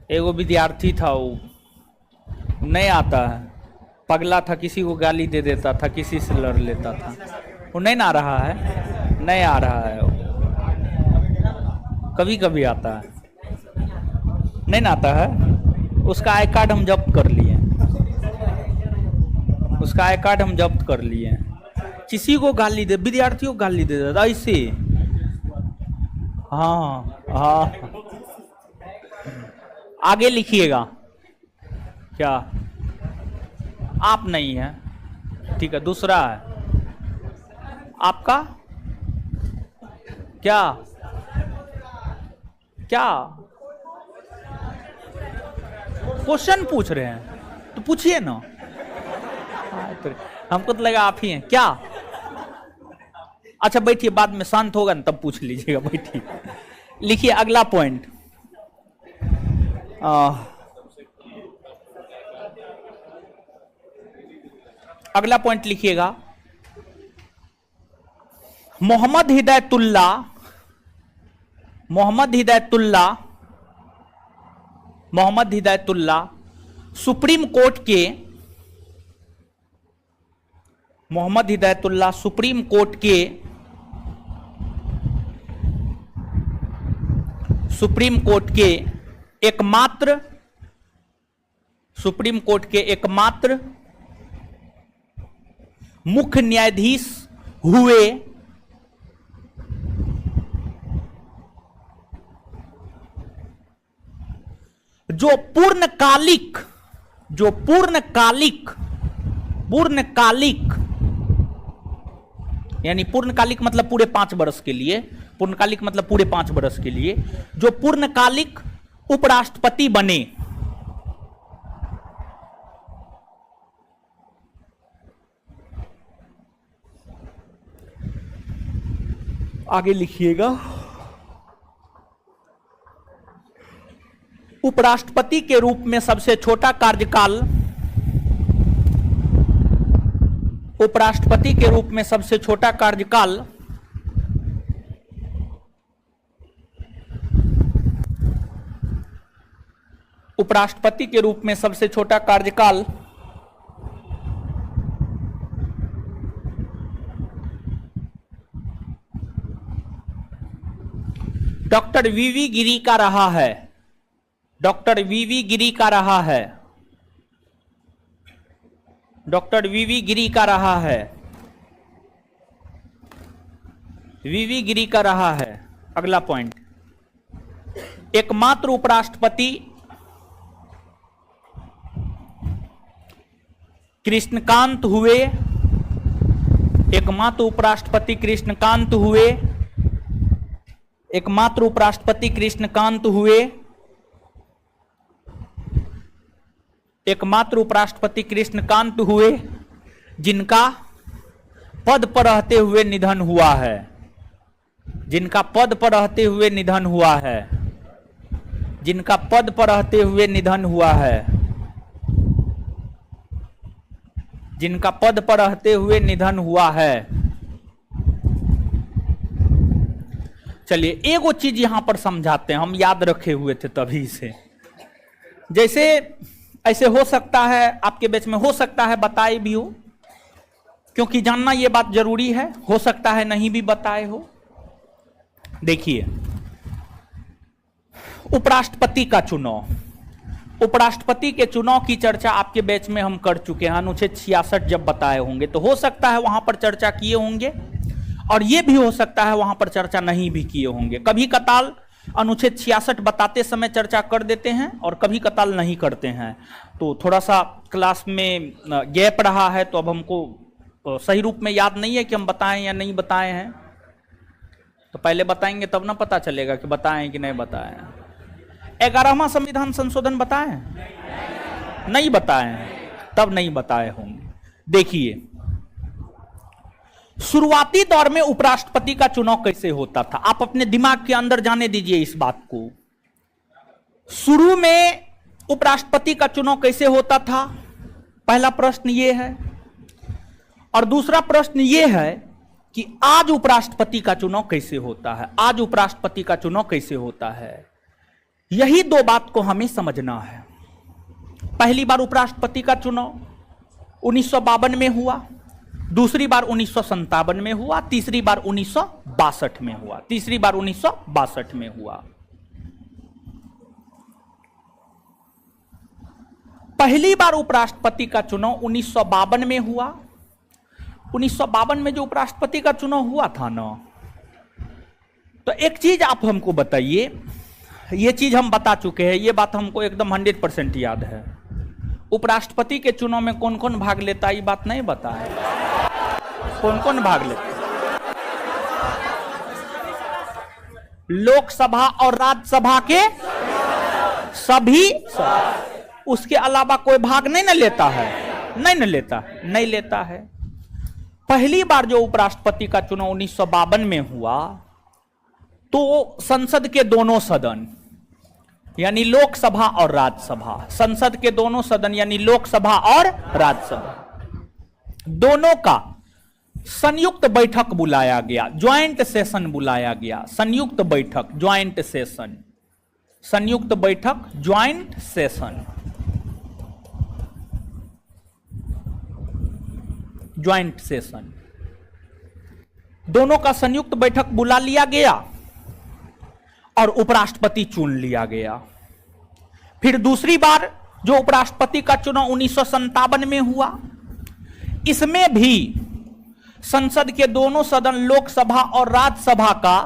एगो विद्यार्थी था, वो नहीं आता है, पगला था, किसी को गाली दे देता था, किसी से लड़ लेता था। वो नहीं ना आ रहा है, नहीं आ रहा है वो। कभी कभी आता है, नहीं ना आता है। उसका आई कार्ड हम जब्त कर लिए, उसका आई कार्ड हम जब्त कर लिए। किसी को गाली दे, विद्यार्थियों को गाली दे देता ऐसे। हाँ हाँ, आगे लिखिएगा। क्या आप नहीं है, ठीक है, दूसरा है आपका। क्या क्या क्वेश्चन पूछ रहे हैं तो पूछिए ना। हमको तो लगा आप ही हैं क्या। अच्छा बैठिए, बाद में शांत होगा ना तब पूछ लीजिएगा, बैठिए। लिखिए अगला पॉइंट। अगला पॉइंट लिखिएगा। मोहम्मद हिदायतुल्ला सुप्रीम कोर्ट के एकमात्र मुख्य न्यायाधीश हुए जो पूर्णकालिक यानी पूर्णकालिक मतलब पूरे 5 वर्ष के लिए, पूर्णकालिक मतलब पूरे 5 वर्ष के लिए जो पूर्णकालिक उपराष्ट्रपति बने। आगे लिखिएगा। उपराष्ट्रपति के रूप में सबसे छोटा कार्यकाल, उपराष्ट्रपति के रूप में सबसे छोटा कार्यकाल उपराष्ट्रपति के रूप में सबसे छोटा कार्यकाल डॉक्टर वीवी गिरी का रहा है। डॉक्टर वीवी गिरी का रहा है। डॉक्टर वीवी गिरी का रहा है। वीवी गिरी का रहा है। अगला पॉइंट, एकमात्र उपराष्ट्रपति कृष्णकांत हुए। एकमात्र उपराष्ट्रपति कृष्णकांत हुए। एकमात्र उपराष्ट्रपति कृष्णकांत हुए। एकमात्र उपराष्ट्रपति कृष्णकांत हुए जिनका पद पर रहते हुए निधन हुआ है। जिनका पद पर रहते हुए निधन हुआ है। जिनका पद पर रहते हुए निधन हुआ है। जिनका पद पर रहते हुए निधन हुआ है। चलिए एगो चीज यहां पर समझाते हैं, हम याद रखे हुए थे तभी से। जैसे ऐसे हो सकता है आपके बैच में, हो सकता है बताए भी हो, क्योंकि जानना यह बात जरूरी है। हो सकता है नहीं भी बताए हो। देखिए उपराष्ट्रपति का चुनाव, उपराष्ट्रपति के चुनाव की चर्चा आपके बैच में हम कर चुके हैं, अनुच्छेद 66 जब बताए होंगे, तो हो सकता है वहां पर चर्चा किए होंगे, और यह भी हो सकता है वहां पर चर्चा नहीं भी किए होंगे। कभी कताल अनुच्छेद 66 बताते समय चर्चा कर देते हैं और कभी कताल नहीं करते हैं। तो थोड़ा सा क्लास में गैप रहा है, तो अब हमको सही रूप में याद नहीं है कि हम बताएं या नहीं बताए हैं। तो पहले बताएंगे तब ना पता चलेगा कि बताएं कि नहीं बताएं। 11वां संविधान संशोधन बताए हैं? नहीं बताए हैं, तब नहीं बताए होंगे। देखिए, शुरुआती दौर में उपराष्ट्रपति का चुनाव कैसे होता था, आप अपने दिमाग के अंदर जाने दीजिए इस बात को। शुरू में उपराष्ट्रपति का चुनाव कैसे होता था, पहला प्रश्न यह है। और दूसरा प्रश्न यह है कि आज उपराष्ट्रपति का चुनाव कैसे होता है, आज उपराष्ट्रपति का चुनाव कैसे होता है। यही दो बात को हमें समझना है। पहली बार उपराष्ट्रपति का चुनाव 1952 में हुआ, दूसरी बार 1957 में हुआ, तीसरी बार 1962 में हुआ, तीसरी बार 1962 में हुआ। पहली बार उपराष्ट्रपति का चुनाव 1952 में हुआ। 1952 में जो उपराष्ट्रपति का चुनाव हुआ था ना, तो एक चीज आप हमको बताइए, ये चीज हम बता चुके हैं, ये बात हमको एकदम 100% याद है। उपराष्ट्रपति के चुनाव में कौन कौन भाग लेता है, ये बात नहीं बता है। कौन कौन भाग लेता है? लोकसभा और राज्यसभा के सभी, उसके अलावा कोई भाग नहीं न लेता है, नहीं न लेता, नहीं लेता है। पहली बार जो उपराष्ट्रपति का चुनाव 1952 में हुआ, तो संसद के दोनों सदन यानी लोकसभा और राज्यसभा, संसद के दोनों सदन यानी लोकसभा और राज्यसभा, दोनों का संयुक्त बैठक बुलाया गया, ज्वाइंट सेशन बुलाया गया। संयुक्त बैठक, ज्वाइंट सेशन, संयुक्त बैठक, ज्वाइंट सेशन, ज्वाइंट सेशन, दोनों का संयुक्त बैठक बुला लिया गया और उपराष्ट्रपति चुन लिया गया। फिर दूसरी बार जो उपराष्ट्रपति का चुनाव 1957 में हुआ, इसमें भी संसद के दोनों सदन लोकसभा और राज्यसभा का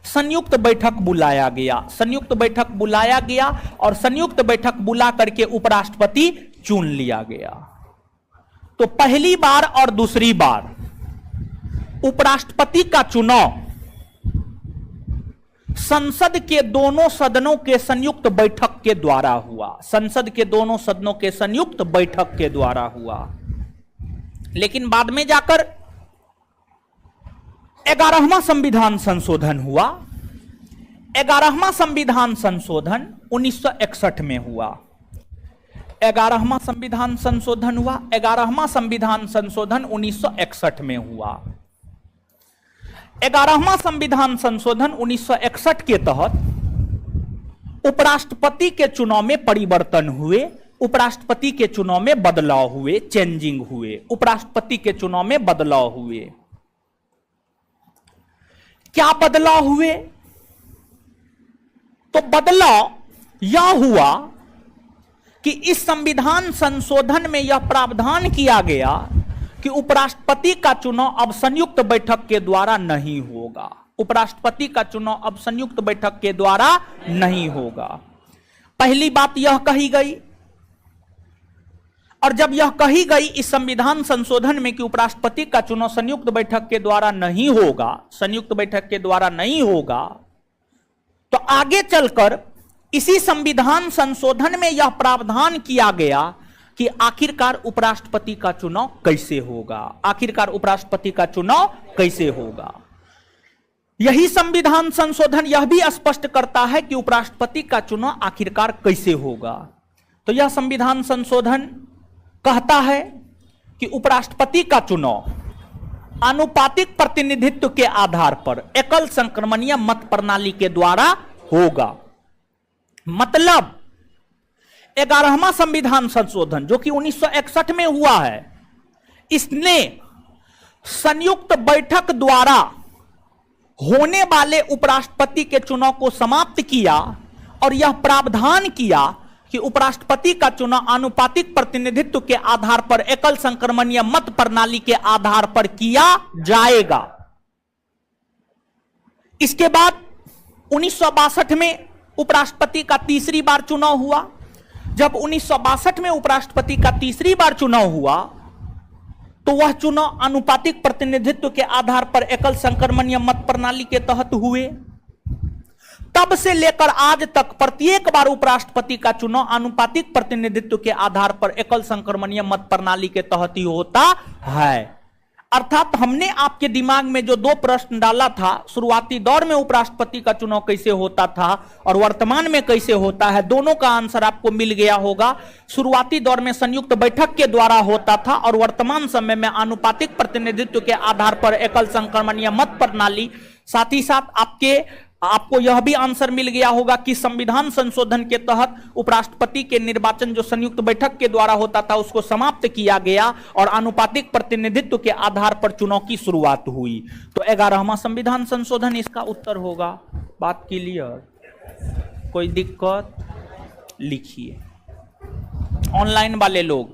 संयुक्त बैठक बुलाया गया, संयुक्त बैठक बुलाया गया और संयुक्त बैठक बुला करके उपराष्ट्रपति चुन लिया गया। तो पहली बार और दूसरी बार उपराष्ट्रपति का चुनाव संसद के दोनों सदनों के संयुक्त बैठक के द्वारा हुआ, संसद के दोनों सदनों के संयुक्त बैठक के द्वारा हुआ। लेकिन बाद में जाकर 11वां संविधान संशोधन हुआ। 11वां संविधान संशोधन 1961 में हुआ। 11वां संविधान संशोधन हुआ, 11वां संविधान संशोधन 1961 में हुआ। 11वां संविधान संशोधन 1961 के तहत उपराष्ट्रपति के चुनाव में परिवर्तन हुए, उपराष्ट्रपति के चुनाव में बदलाव हुए, चेंजिंग हुए, उपराष्ट्रपति के चुनाव में बदलाव हुए। क्या बदलाव हुए? तो बदलाव यह हुआ कि इस संविधान संशोधन में यह प्रावधान किया गया कि उपराष्ट्रपति का चुनाव अब संयुक्त बैठक के द्वारा नहीं होगा। उपराष्ट्रपति का चुनाव अब संयुक्त बैठक के द्वारा नहीं होगा। पहली बात यह कही गई, और जब यह कही गई इस संविधान संशोधन में कि उपराष्ट्रपति का चुनाव संयुक्त बैठक के द्वारा नहीं होगा, संयुक्त बैठक के द्वारा नहीं होगा, तो आगे चलकर इसी संविधान संशोधन में यह प्रावधान किया गया कि आखिरकार उपराष्ट्रपति का चुनाव कैसे होगा, आखिरकार उपराष्ट्रपति का चुनाव कैसे होगा। यही संविधान संशोधन यह भी स्पष्ट करता है कि उपराष्ट्रपति का चुनाव आखिरकार कैसे होगा। तो यह संविधान संशोधन कहता है कि उपराष्ट्रपति का चुनाव आनुपातिक प्रतिनिधित्व के आधार पर एकल संक्रमणीय मत प्रणाली के द्वारा होगा। मतलब 11वां संविधान संशोधन जो कि 1961 में हुआ है, इसने संयुक्त बैठक द्वारा होने वाले उपराष्ट्रपति के चुनाव को समाप्त किया और यह प्रावधान किया कि उपराष्ट्रपति का चुनाव आनुपातिक प्रतिनिधित्व के आधार पर एकल संक्रमणीय मत प्रणाली के आधार पर किया जाएगा। इसके बाद 1962 में उपराष्ट्रपति का तीसरी बार चुनाव हुआ। जब 1962 में उपराष्ट्रपति का तीसरी बार चुनाव हुआ तो वह चुनाव आनुपातिक प्रतिनिधित्व के आधार पर एकल संक्रमणीय मत प्रणाली के तहत हुए। तब से लेकर आज तक प्रत्येक बार उपराष्ट्रपति का चुनाव आनुपातिक प्रतिनिधित्व के आधार पर एकल संक्रमणीय मत प्रणाली के तहत ही होता है। अर्थात हमने आपके दिमाग में जो दो प्रश्न डाला था, शुरुआती दौर में उपराष्ट्रपति का चुनाव कैसे होता था और वर्तमान में कैसे होता है, दोनों का आंसर आपको मिल गया होगा। शुरुआती दौर में संयुक्त बैठक के द्वारा होता था और वर्तमान समय में आनुपातिक प्रतिनिधित्व के आधार पर एकल संक्रमणीय मत प्रणाली। साथ ही साथ आपको यह भी आंसर मिल गया होगा कि संविधान संशोधन के तहत उपराष्ट्रपति के निर्वाचन जो संयुक्त बैठक के द्वारा होता था उसको समाप्त किया गया और आनुपातिक प्रतिनिधित्व के आधार पर चुनाव की शुरुआत हुई। तो 11वां संविधान संशोधन इसका उत्तर होगा। बात क्लियर? कोई दिक्कत? लिखिए। ऑनलाइन वाले लोग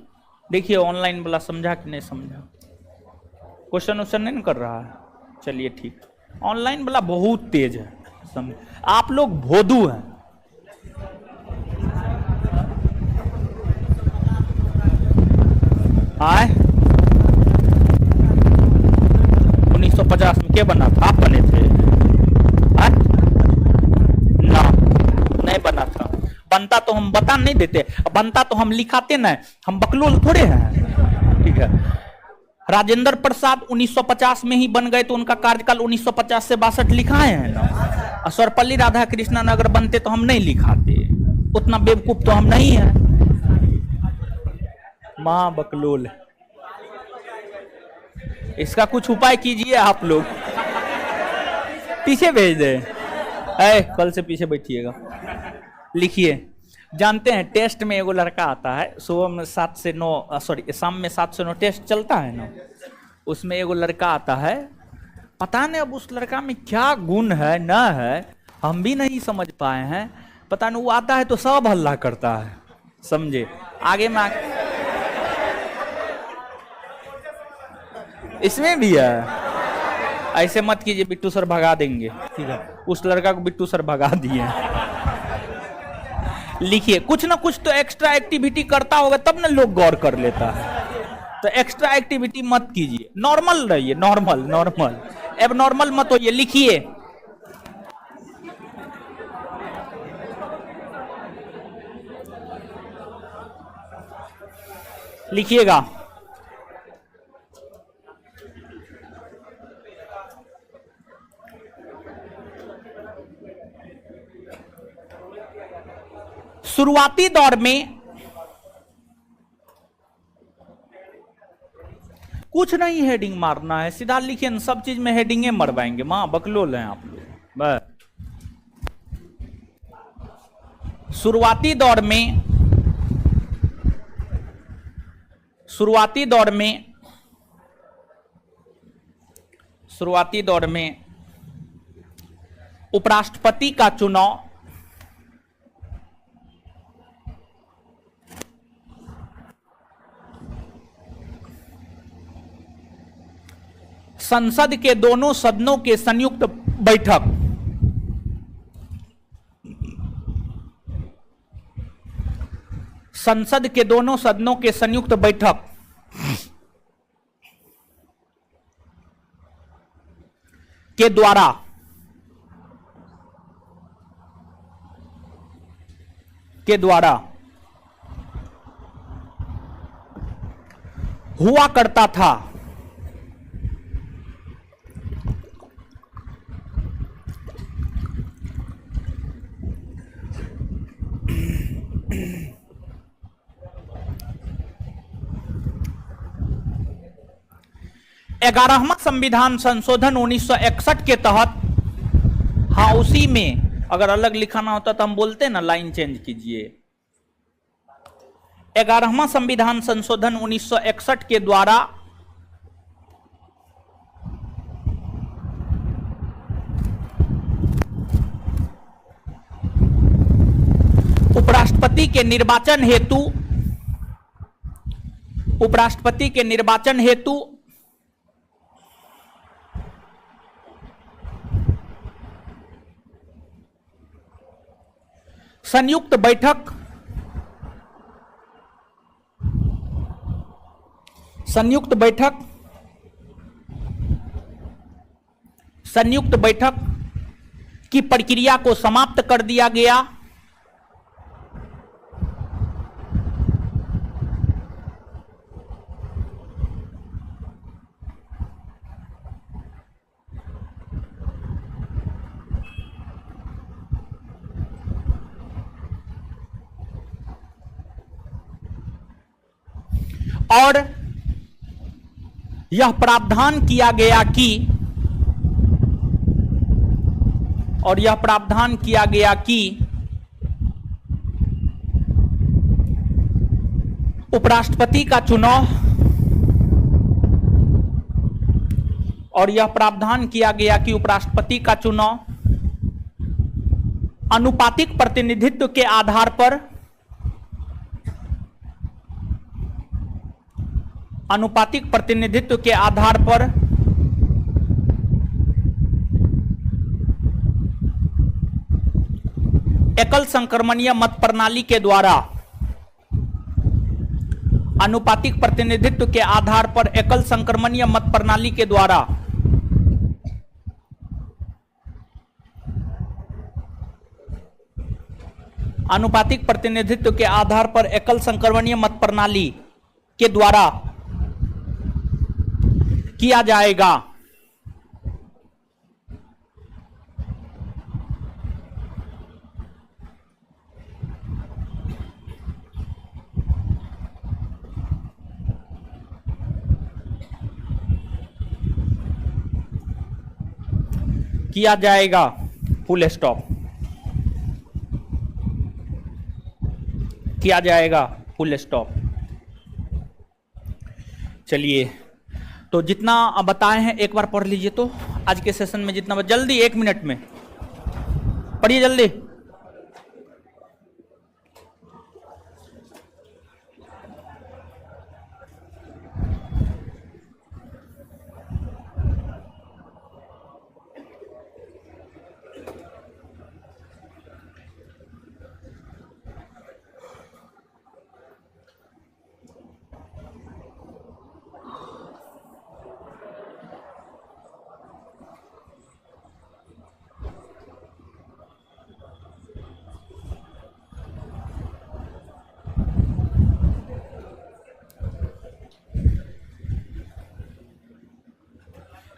देखिए, ऑनलाइन वाला समझा कि नहीं समझा? क्वेश्चन नहीं कर रहा है? चलिए ठीक। ऑनलाइन वाला बहुत तेज है, आप लोग भोदू हैं। आए 1950 में क्या बना था? आप बने थे? ना, नहीं बना था। बनता तो हम बता नहीं देते, बनता तो हम लिखाते ना, हम बकलोल थोड़े हैं। ठीक है। राजेंद्र प्रसाद 1950 में ही बन गए तो उनका कार्यकाल 1950 से 62 लिखाए हैं ना। सर्वपल्ली राधाकृष्णन अगर बनते तो हम नहीं लिखाते, उतना बेवकूफ तो हम नहीं है। मां बकलोल, इसका कुछ उपाय कीजिए आप लोग। पीछे भेज दे, कल से पीछे बैठिएगा। लिखिए। जानते हैं टेस्ट में एगो लड़का आता है, सुबह में 7 से 9 शाम में 7 से 9 टेस्ट चलता है ना, उसमें एगो लड़का आता है। पता नहीं अब उस लड़का में क्या गुण है ना है, हम भी नहीं समझ पाए हैं। पता नहीं वो आता है तो सब हल्ला करता है, समझे? आगे में इसमें भी है। ऐसे मत कीजिए, बिट्टू सर भगा देंगे। ठीक है, उस लड़का को बिट्टू सर भगा दिए। लिखिए। कुछ ना कुछ तो एक्स्ट्रा एक्टिविटी करता होगा तब ना लोग गौर कर लेता है। तो एक्स्ट्रा एक्टिविटी मत कीजिए, नॉर्मल रहिए, नॉर्मल अब नॉर्मल मत होइए। लिखिए। लिखिएगा। शुरुआती दौर में कुछ नहीं हेडिंग मारना है, सीधा लिखिए। सब चीज में हेडिंगे मरवाएंगे, मां बकलोल हैं आप लोग। बस शुरुआती दौर में उपराष्ट्रपति का चुनाव संसद के दोनों सदनों के संयुक्त बैठक संसद के दोनों सदनों के संयुक्त बैठक के द्वारा हुआ करता था। ग्यारहवां संविधान संशोधन 1961 के तहत, हाँ उसी में अगर अलग लिखाना होता तो हम बोलते ना लाइन चेंज कीजिए। 11वां संविधान संशोधन 1961 के द्वारा उपराष्ट्रपति उपराष्ट्रपति के निर्वाचन हेतु संयुक्त बैठक की प्रक्रिया को समाप्त कर दिया गया। और यह प्रावधान किया गया कि उपराष्ट्रपति का चुनाव आनुपातिक प्रतिनिधित्व के आधार पर एकल संक्रमणीय मत प्रणाली के द्वारा किया जाएगा। Full stop. किया जाएगा फुल स्टॉप। चलिए, तो जितना बताए हैं एक बार पढ़ लीजिए। तो आज के सेशन में जितना जल्दी 1 मिनट में पढ़िए जल्दी।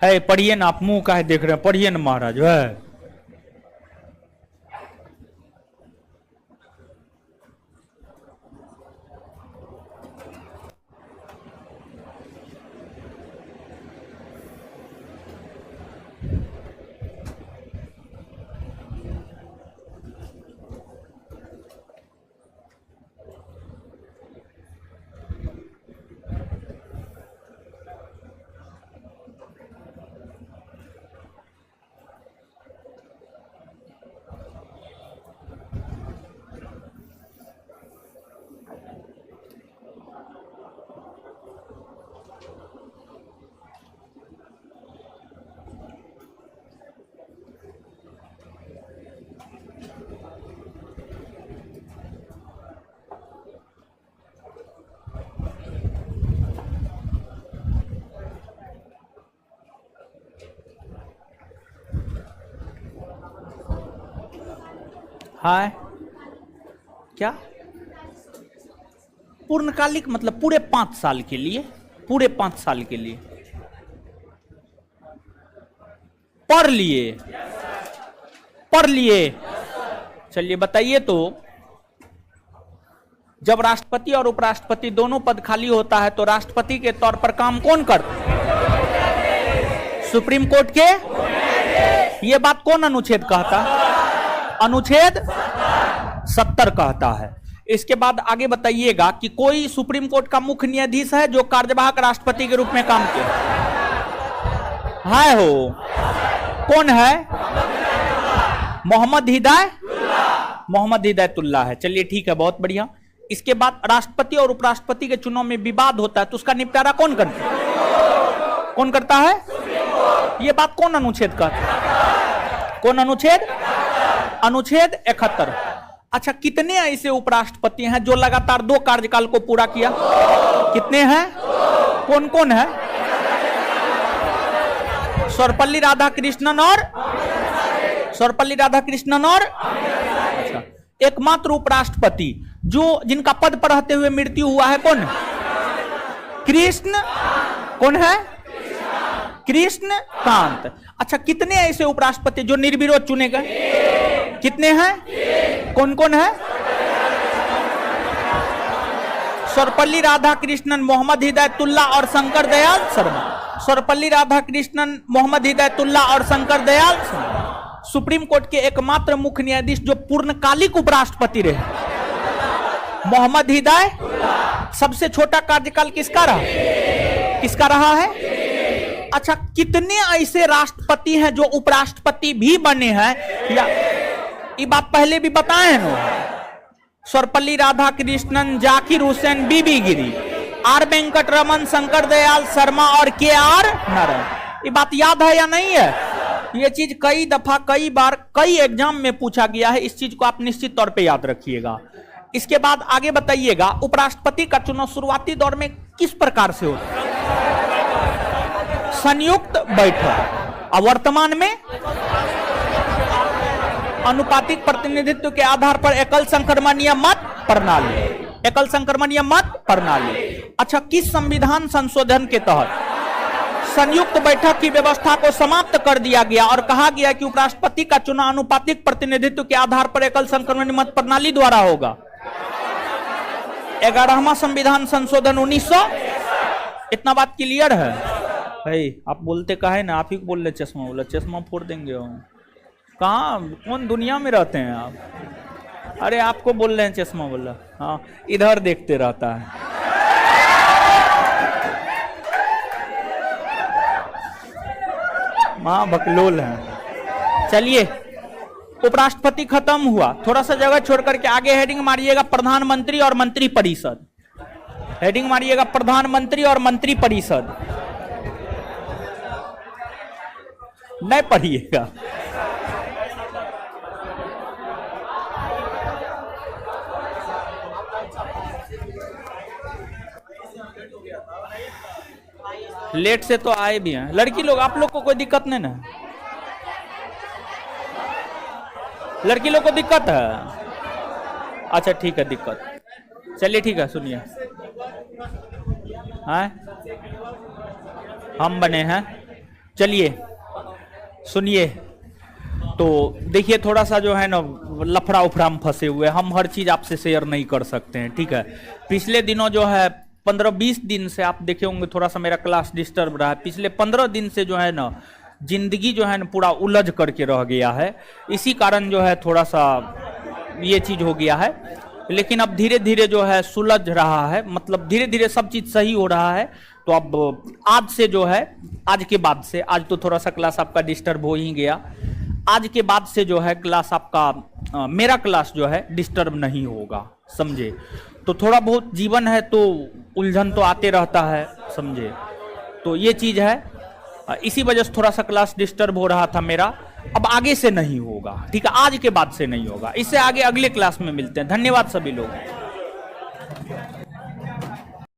है पढ़िए ना, आप मुंह काहे देख रहे हैं, पढ़िए ना महाराज। है हाय क्या पूर्णकालिक मतलब पूरे 5 साल के लिए, पूरे 5 साल के लिए पढ़ लिए। चलिए बताइए, तो जब राष्ट्रपति और उपराष्ट्रपति दोनों पद खाली होता है तो राष्ट्रपति के तौर पर काम कौन करता है? सुप्रीम कोर्ट के। ये बात कौन अनुच्छेद कहता है? अनुच्छेद 70 कहता है। इसके बाद आगे बताइएगा कि कोई सुप्रीम कोर्ट का मुख्य न्यायाधीश है जो कार्यवाहक राष्ट्रपति के रूप में काम किया है? हो कौन है? मोहम्मद हिदायत। मोहम्मद हिदायतुल्लाह है। चलिए ठीक है, बहुत बढ़िया। इसके बाद राष्ट्रपति और उपराष्ट्रपति के चुनाव में विवाद होता है तो उसका निपटारा कौन करता है? कौन करता है? ये बात कौन अनुच्छेद कहता है? कौन अनुच्छेद? अनुच्छेद 71। अच्छा, कितने ऐसे उपराष्ट्रपति हैं जो लगातार 2 कार्यकाल को पूरा किया? कितने हैं? कौन कौन है? सर्वपल्ली राधाकृष्णन और अच्छा, एकमात्र उपराष्ट्रपति जिनका पद पर रहते हुए मृत्यु हुआ है कौन? कृष्ण। कौन है? कृष्ण कांत। अच्छा, कितने ऐसे उपराष्ट्रपति जो निर्विरोध चुने गए? कितने हैं? कौन कौन है? सर्वपल्ली राधाकृष्णन, मोहम्मद हिदायतुल्लाह और शंकर दयाल शर्मा। सर्वपल्ली राधाकृष्णन, मोहम्मद हिदायतुल्लाह और शंकर दयाल शर्मा। सुप्रीम कोर्ट के एकमात्र मुख्य न्यायाधीश जो पूर्णकालिक उपराष्ट्रपति रहे, मोहम्मद हिदायत। सबसे छोटा कार्यकाल किसका रहा? किसका रहा है? अच्छा, कितने ऐसे राष्ट्रपति हैं जो उपराष्ट्रपति भी बने हैं? या ये बात पहले भी बताए हैं ना? सर्वपल्ली राधाकृष्णन, जाकिर हुसैन, बीबी गिरी, आर वेंकटरमन, शंकर दयाल शर्मा और KR नारायण। ये बात याद है या नहीं है? ये चीज कई दफा, कई बार, कई एग्जाम में पूछा गया है। इस चीज को आप निश्चित तौर पे याद रखिएगा। इसके बाद आगे बताइएगा, उपराष्ट्रपति का चुनाव शुरुआती दौर में किस प्रकार से होता है? संयुक्त बैठक। और वर्तमान में अनुपातिक प्रतिनिधित्व के आधार पर एकल संक्रमणीय मत प्रणाली। एकल संक्रमणीय मत प्रणाली। अच्छा, किस संविधान संशोधन के तहत संयुक्त बैठक की व्यवस्था को समाप्त कर दिया गया और कहा गया कि उपराष्ट्रपति का चुनाव अनुपातिक प्रतिनिधित्व के आधार पर एकल संक्रमणीय मत प्रणाली द्वारा होगा? 11वां संविधान संशोधन 1900। इतना बात क्लियर है भाई? आप बोलते काहे ना? आप ही बोल रहे चश्मा बोला, चश्मा फोड़ देंगे। कहाँ, कौन दुनिया में रहते हैं आप? अरे आपको बोल रहे हैं चश्मा बोला। हाँ, इधर देखते रहता है। माँ बकलोल है। चलिए, उपराष्ट्रपति खत्म हुआ। थोड़ा सा जगह छोड़ करके आगे हेडिंग मारिएगा प्रधानमंत्री और मंत्री परिषद। हेडिंग मारिएगा प्रधानमंत्री और मंत्री परिषद। नहीं पढ़िएगा। लेट से तो आए भी हैं लड़की लोग। आप लोग को कोई दिक्कत नहीं ना? लड़की लोग को दिक्कत है? अच्छा ठीक है, दिक्कत। चलिए ठीक है, सुनिए। हैं, हम बने हैं। चलिए सुनिए। तो देखिए, थोड़ा सा जो है ना लफड़ा उफड़ा में फंसे हुए, हम हर चीज आपसे शेयर नहीं कर सकते हैं, ठीक है। पिछले दिनों जो है 15-20 दिन से आप देखे होंगे थोड़ा सा मेरा क्लास डिस्टर्ब रहा है। पिछले 15 दिन से जो है ना जिंदगी जो है ना पूरा उलझ करके रह गया है। इसी कारण जो है थोड़ा सा ये चीज हो गया है, लेकिन अब धीरे धीरे जो है सुलझ रहा है, मतलब धीरे धीरे सब चीज सही हो रहा है। तो अब आज से जो है, आज के बाद से, आज तो थोड़ा सा क्लास आपका डिस्टर्ब हो ही गया, आज के बाद से जो है क्लास आपका, मेरा क्लास जो है डिस्टर्ब नहीं होगा, समझे। तो थोड़ा बहुत जीवन है तो उलझन तो आते रहता है, समझे। तो ये चीज है, इसी वजह से थोड़ा सा क्लास डिस्टर्ब हो रहा था मेरा। अब आगे से नहीं होगा, ठीक है, आज के बाद से नहीं होगा। इससे आगे अगले क्लास में मिलते हैं। धन्यवाद सभी लोग।